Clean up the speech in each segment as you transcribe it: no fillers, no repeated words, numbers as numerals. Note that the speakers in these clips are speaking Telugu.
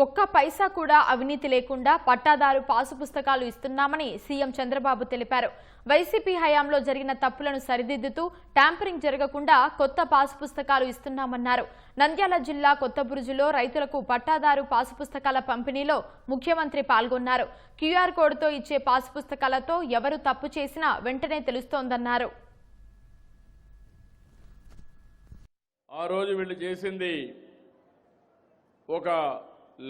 ఒక్క పైసా కూడా అవినీతి లేకుండా పట్టాదారు పాసు పుస్తకాలు ఇస్తున్నామని సీఎం చంద్రబాబు తెలిపారు. వైసీపీ హయాంలో జరిగిన తప్పులను సరిదిద్దుతూ ట్యాంపరింగ్ జరగకుండా కొత్త పాసు పుస్తకాలు ఇస్తున్నామన్నారు. నంద్యాల జిల్లా కొత్తబురుజులో రైతులకు పట్టాదారు పాసు పుస్తకాల పంపిణీలో ముఖ్యమంత్రి పాల్గొన్నారు. క్యూఆర్ కోడ్తో ఇచ్చే పాసు పుస్తకాలతో ఎవరు తప్పు చేసినా వెంటనే తెలుస్తోందన్నారు. ఆ రోజు వీళ్ళు చేసింది ఒక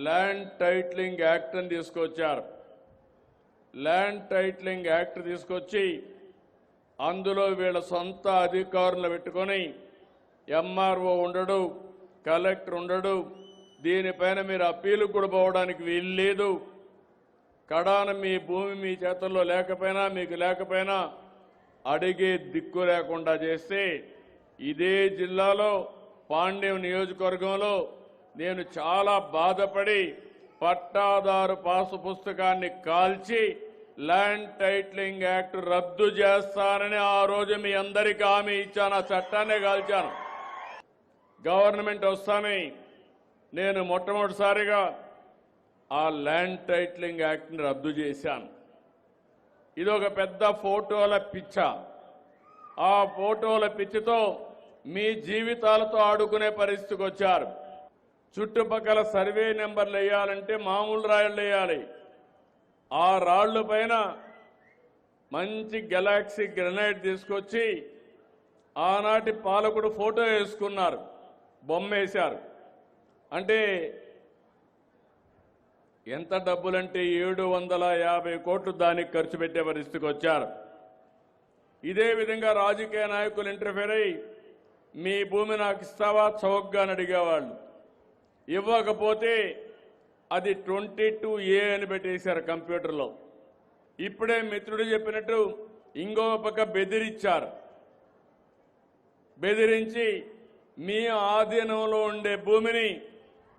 ల్యాండ్ టైటిలింగ్ యాక్ట్ అని తీసుకొచ్చారు. ల్యాండ్ టైటిలింగ్ యాక్ట్ తీసుకొచ్చి అందులో వీళ్ళ సొంత అధికారులు పెట్టుకొని ఎంఆర్ఓ ఉండడు, కలెక్టర్ ఉండడు, దీనిపైన మీరు అప్పీలుకు కూడా పోవడానికి వీలు లేదు. కడాన మీ భూమి మీ చేతుల్లో లేకపోయినా మీకు లేకపోయినా అడిగే దిక్కు లేకుండా చేస్తే ఇదే జిల్లాలో పాండ్యం నియోజకవర్గంలో నేను చాలా బాధపడి పట్టాదారు పాసు పుస్తకాన్ని కాల్చి ల్యాండ్ టైటిలింగ్ యాక్ట్ రద్దు చేస్తానని ఆ రోజు మీ అందరికీ హామీ ఇచ్చాను. ఆ చట్టాన్నే కాల్చాను. గవర్నమెంట్ వస్తానే నేను మొట్టమొదటిసారిగా ఆ ల్యాండ్ టైటిలింగ్ యాక్ట్ని రద్దు చేశాను. ఇది ఒక పెద్ద ఫోటోల పిచ్చ. ఆ ఫోటోల పిచ్చితో మీ జీవితాలతో ఆడుకునే పరిస్థితికి వచ్చారు. చుట్టుపక్కల సర్వే నెంబర్లు వేయాలంటే మామూలు రాళ్లు వేయాలి. ఆ రాళ్ల పైన మంచి గెలాక్సీ గ్రెనైట్ తీసుకొచ్చి ఆనాటి పాలకుడు ఫోటో వేసుకున్నారు, బొమ్మ వేశారు. అంటే ఎంత డబ్బులంటే 750 కోట్లు దానికి ఖర్చు పెట్టే పరిస్థితికి వచ్చారు. ఇదే విధంగా రాజకీయ నాయకులు ఇంటర్ఫేర్ అయ్యి మీ భూమి నాకు ఇస్తావా చౌకగా అని అడిగేవాళ్ళు. ఇవ్వకపోతే అది 22A అని పెట్టేశారు కంప్యూటర్లో. ఇప్పుడే మిత్రుడు చెప్పినట్టు ఇంకో పక్క బెదిరించారు. బెదిరించి మీ ఆధీనంలో ఉండే భూమిని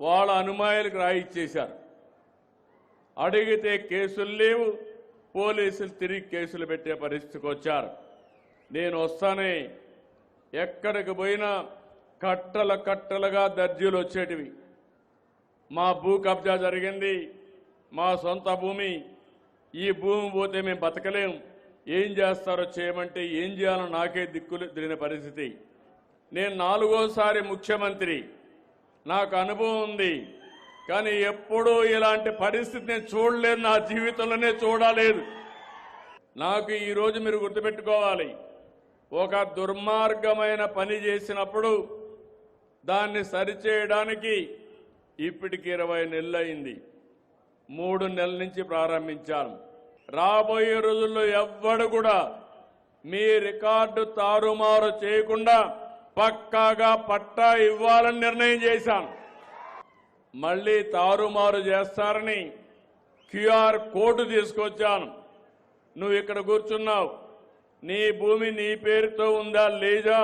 వాళ్ళ అనుమాయులకు రాయిచ్చేశారు. అడిగితే కేసులు లేవు, పోలీసులు తిరిగి కేసులు పెట్టే పరిస్థితికి వచ్చారు. నేను వస్తానే ఎక్కడికి పోయినా కట్టల కట్టలుగా దర్జీలు వచ్చేటివి. మా భూ కబ్జా జరిగింది, మా సొంత భూమి, ఈ భూమి పోతే మేము బతకలేం, ఏం చేస్తారో చేయమంటే ఏం చేయాలో నాకే దిక్కులు తిరిగిన పరిస్థితి. నేను 4వ ముఖ్యమంత్రి, నాకు అనుభవం ఉంది. కానీ ఎప్పుడూ ఇలాంటి పరిస్థితి నేను చూడలేదు, నా జీవితంలోనే చూడలేదు. నాకు ఈరోజు మీరు గుర్తుపెట్టుకోవాలి, ఒక దుర్మార్గమైన పని చేసినప్పుడు దాన్ని సరిచేయడానికి ఇప్పటికి 20 నెలలు అయింది. 3 నెలల నుంచి ప్రారంభించాను. రాబోయే రోజుల్లో ఎవ్వడు కూడా మీ రికార్డు తారుమారు చేయకుండా పక్కాగా పట్టా ఇవ్వాలని నిర్ణయం చేశాను. మళ్ళీ తారుమారు చేస్తారని క్యూఆర్ కోడ్ తీసుకొచ్చాను. నువ్వు ఇక్కడ కూర్చున్నావు, నీ భూమి నీ పేరుతో ఉందా లేదా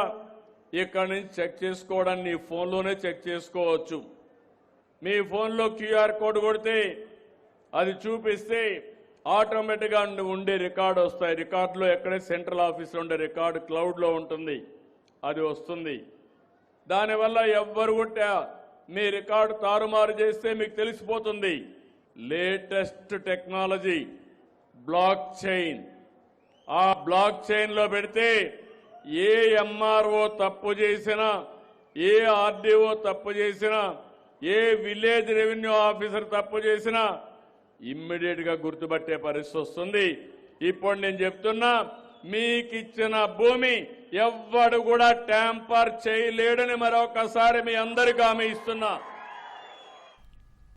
ఇక్కడి నుంచి చెక్ చేసుకోవడానికి నీ ఫోన్లోనే చెక్ చేసుకోవచ్చు. మీ ఫోన్లో క్యూఆర్ కోడ్ కొడితే అది చూపిస్తే ఆటోమేటిక్గా ఉండే రికార్డు వస్తాయి. రికార్డులో ఎక్కడే సెంట్రల్ ఆఫీస్లో ఉండే రికార్డు క్లౌడ్లో ఉంటుంది, అది వస్తుంది. దానివల్ల ఎవ్వరు కూడా మీ రికార్డు తారుమారు చేస్తే మీకు తెలిసిపోతుంది. Latest technology block chain. ఆ బ్లాక్ చైన్లో పెడితే ఏ ఎంఆర్ఓ తప్పు చేసినా, ఏ ఆర్డీఓ తప్పు చేసినా, ఏ విలేజ్ రెవెన్యూ ఆఫీసర్ తప్పు చేసినా ఇమ్మీడియట్ గా గుర్తుపట్టే పరిస్థితి వస్తుంది. ఇప్పుడు నేను చెప్తున్నా, మీకిచ్చిన భూమి ఎవ్వడు కూడా ట్యాంపర్ చేయలేడని మరొకసారి మీ అందరికీ హామీ ఇస్తున్నా.